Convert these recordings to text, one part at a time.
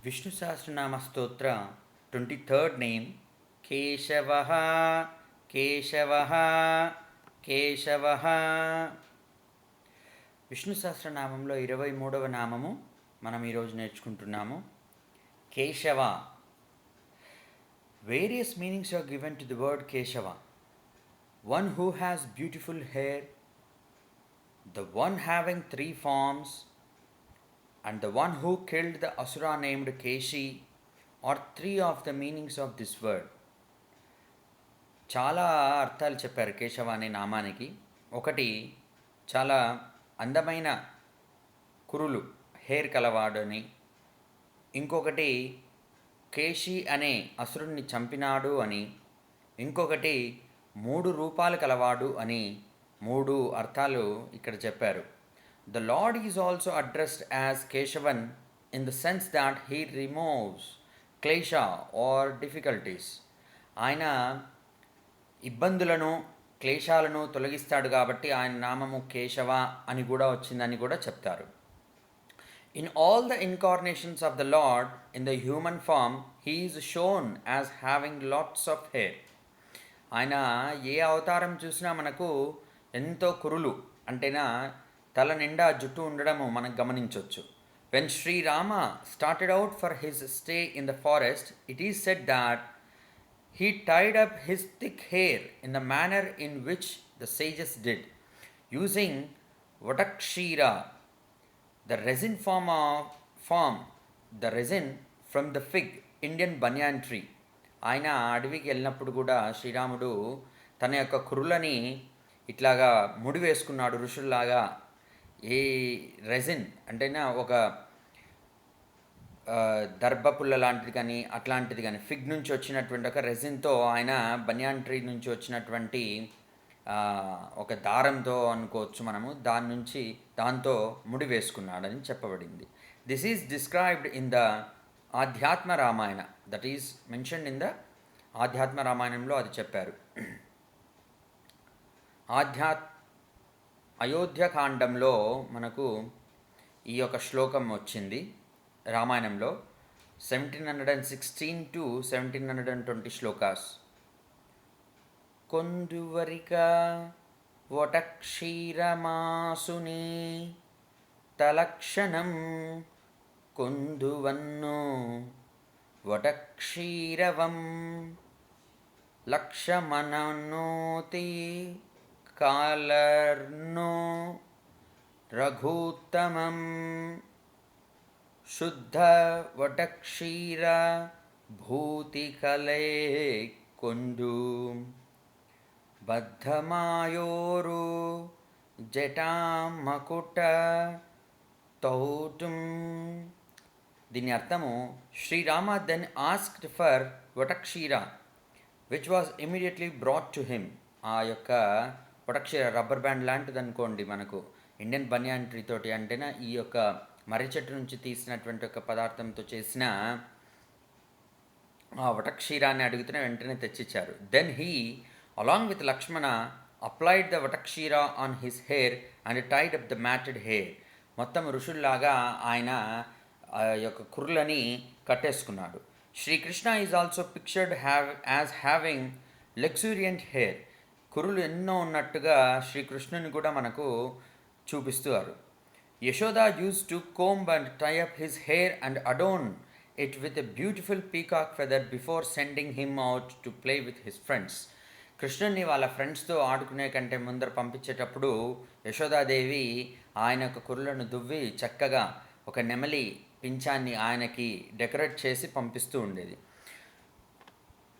Vishnu Sahasranama Stotra, 23rd name, Keshavaha, Keshavaha, Keshavaha. Vishnu సహస్రనామంలో 23వ నామము మనం ఈరోజు నేర్చుకుంటున్నాము. Keshava. Various meanings are given to the word Keshava. One who has beautiful hair, the one having 3 forms, and the one who killed the asura named Keshi are 3 of the meanings of this word. చాలా అర్థాలు చెప్పారు కేశవ అనే నామానికి. ఒకటి, చాలా అందమైన కురులు, hair కలవాడని. ఇంకొకటి, కేశి అనే అసురుణ్ణి చంపినాడు అని. ఇంకొకటి, 3 రూపాలు కలవాడు అని. 3 అర్థాలు ఇక్కడ చెప్పారు. The Lord is also addressed as Keshavan in the sense that he removes klesha or difficulties. ఆయన ఇబ్బందులను, క్లేశాలను తొలగిస్తాడు కాబట్టి ఆయన నామము కేశవ అని కూడా వచ్చిందని కూడా చెప్తారు. In all the incarnations of the Lord in the human form, he is shown as having lots of hair. ఆయన ఏ అవతారం చూసినా మనకు ఎంతో కురులు, అంటేనా తల నిండా జుట్టు ఉండడము మనం గమనించవచ్చు. When Sri Rama started out for his stay in the forest, it is said that he tied up his thick hair in the manner in which the sages did, using vatakshira, the resin the resin from the fig, Indian banyan tree. ఆయన అడవికి వెళ్ళినప్పుడు కూడా శ్రీరాముడు తన యొక్క కురులని ఇట్లాగా ముడి వేసుకున్నాడు ఋషుల్లాగా. ఏ రెజిన్ అంటేనా ఒక దర్భపుల్ల లాంటిది కానీ అట్లాంటిది కానీ, ఫిగ్ నుంచి వచ్చినటువంటి ఒక రెజిన్తో ఆయన బనియాన్ ట్రీ నుంచి వచ్చినటువంటి ఒక దారంతో అనుకోవచ్చు మనము, దాంతో ముడి వేసుకున్నాడని చెప్పబడింది. This is described in the Adhyatma Ramayana, that is mentioned in the Adhyatma రామాయణంలో అది చెప్పారు. అయోధ్యకాండంలో మనకు ఈ యొక్క శ్లోకం వచ్చింది రామాయణంలో. 1716 to 1720 శ్లోకాస్. కొందువరిక వటక్షీరమాసుని తలక్షణం కొందువన్ను వటక్షీరవం లక్షమననోతి కాలర్నో రఘుత్తమం శుద్ధ వటక్షీర భూతికలే కొండు బద్ధమాయోరు జటామకుట తౌటుం. దీని అర్థము, శ్రీరామ దెన్ ఆస్క్డ్ ఫర్ వటక్షీర which was immediately brought to him. ఆ యొక్క వటక్షీర రబ్బర్ బ్యాండ్ లాంటిది అనుకోండి మనకు, ఇండియన్ బనియాన్ ట్రీ తోటి, అంటేనా ఈ యొక్క మర్రి చెట్టు నుంచి తీసినటువంటి ఒక పదార్థంతో చేసిన ఆ వటక్షీరాన్ని అడుగుతున్న వెంటనే తెచ్చిచ్చారు. Then he along with Lakshmana applied the వటక్షీరా on his hair and tied up the మ్యాటెడ్ hair. మొత్తం ఋషుల్లాగా ఆయన ఆ యొక్క కుర్లని కట్టేసుకున్నాడు. Srikrishna is also pictured as having లగ్జూరియంట్ hair. కురులు ఎన్నో ఉన్నట్టుగా శ్రీకృష్ణుని కూడా మనకు చూపిస్తారు. Yashoda used to comb and tie up his hair and adorn it with a beautiful peacock feather before sending him out to play with his friends. కృష్ణుని వాళ్ళ ఫ్రెండ్స్తో ఆడుకునే కంటే ముందర పంపించేటప్పుడు యశోదాదేవి ఆయన యొక్క కురులను దువ్వి చక్కగా ఒక నెమలి పింఛాన్ని ఆయనకి డెకరేట్ చేసి పంపిస్తూ ఉండేది.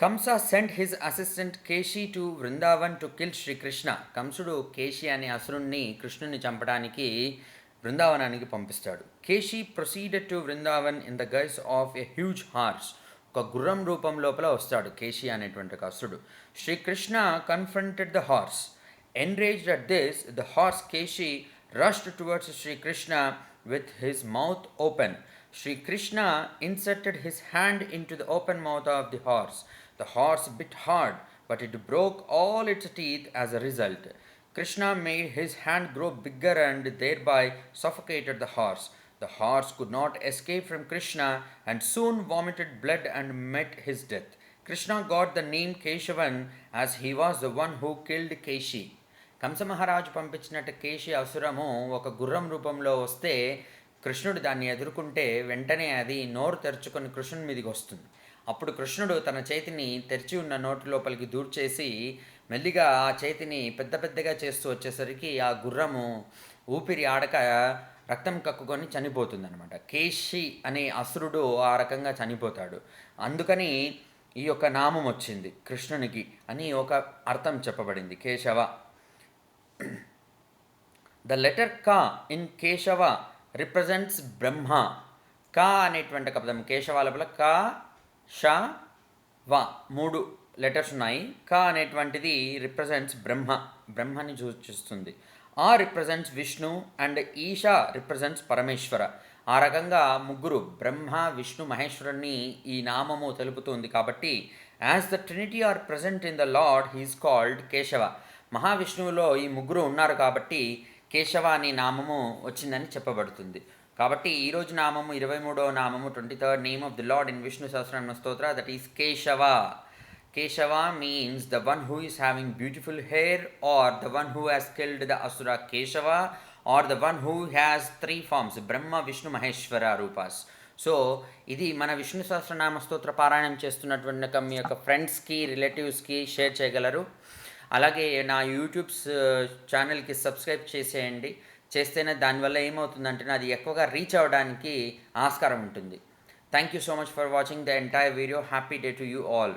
Kamsa cent his assistant Keshi to Vrindavan to kill Srikrishna. కంసుడు కేశి అనే అసురుణ్ణి కృష్ణుని చంపడానికి బృందావనానికి పంపిస్తాడు. Keshi proceeded to Vrindavan in the guys of a huge horse. ఒక గుర్రం రూపం లోపల వస్తాడు కేశి అనేటువంటి అసురుడు. Srikrishna confronted the horse. ఎన్రేజ్డ్ at this, the horse Keshi rushed towards Srikrishna with his mouth open. Sri inserted his hand into the open mouth of the horse. The horse bit hard, but it broke all its teeth as a result. Krishna made his hand grow bigger and thereby suffocated the horse. The horse could not escape from Krishna and soon vomited blood and met his death. Krishna got the name Keshavan as he was the one who killed Keshi. Kamsa మహారాజు పంపించినట్టు కేశి అసురము ఒక గుర్రం రూపంలో వస్తే కృష్ణుడు దాన్ని ఎదుర్కొంటే వెంటనే అది నోరు తెరుచుకొని కృష్ణుడి మీదకి వస్తుంది. అప్పుడు కృష్ణుడు తన చేతిని తెరిచి ఉన్న నోటి లోపలికి దూర్చేసి మెల్లిగా ఆ చేతిని పెద్ద పెద్దగా చేస్తూ వచ్చేసరికి ఆ గుర్రము ఊపిరి ఆడక రక్తం కక్కుకొని చనిపోతుందనమాట. కేశి అనే అసురుడు ఆ రకంగా చనిపోతాడు. అందుకని ఈ యొక్క నామం వచ్చింది కృష్ణునికి అని ఒక అర్థం చెప్పబడింది, కేశవ. ద లెటర్ క ఇన్ కేశవ రిప్రజెంట్స్ బ్రహ్మ. క అనేటువంటి ఒక పదం కేశవ లోపల క, ష, వ 3 లెటర్స్ ఉన్నాయి. క అనేటువంటిది రిప్రజెంట్స్ బ్రహ్మని సూచిస్తుంది. ఆ represents Vishnu and Esha represents పరమేశ్వర. ఆ రకంగా ముగ్గురు బ్రహ్మ, విష్ణు, మహేశ్వరుని ఈ నామము తెలుపుతుంది. కాబట్టి as the trinity are present in the lord he is called Keshava. మహావిష్ణువులో ఈ ముగ్గురు ఉన్నారు కాబట్టి కేశవ అనే నామము వచ్చిందని చెప్పబడుతుంది. కాబట్టి ఈరోజు నామము 23వ నామము 23rd name of the lord in Vishnu Sahasranama stotra, that is Keshava. Keshava means the one who is having beautiful hair, or the one who has killed the asura Keshava, or the one who has 3 forms, Brahma, Vishnu, Maheshwara Rupa's. So ఇది మన విష్ణు సహస్రనామ స్తోత్ర పారాయణం చేస్తున్నటువంటి మీ యొక్క ఫ్రెండ్స్కి, రిలేటివ్స్కి share చేయగలరు. అలాగే నా యూట్యూబ్ ఛానల్కి సబ్స్క్రైబ్ చేసేయండి. చేస్తేనే దానివల్ల ఏమవుతుందంటే అది ఎక్కువగా రీచ్ అవ్వడానికి ఆస్కారం ఉంటుంది. Thank you so much for watching the entire video. Happy day to you all.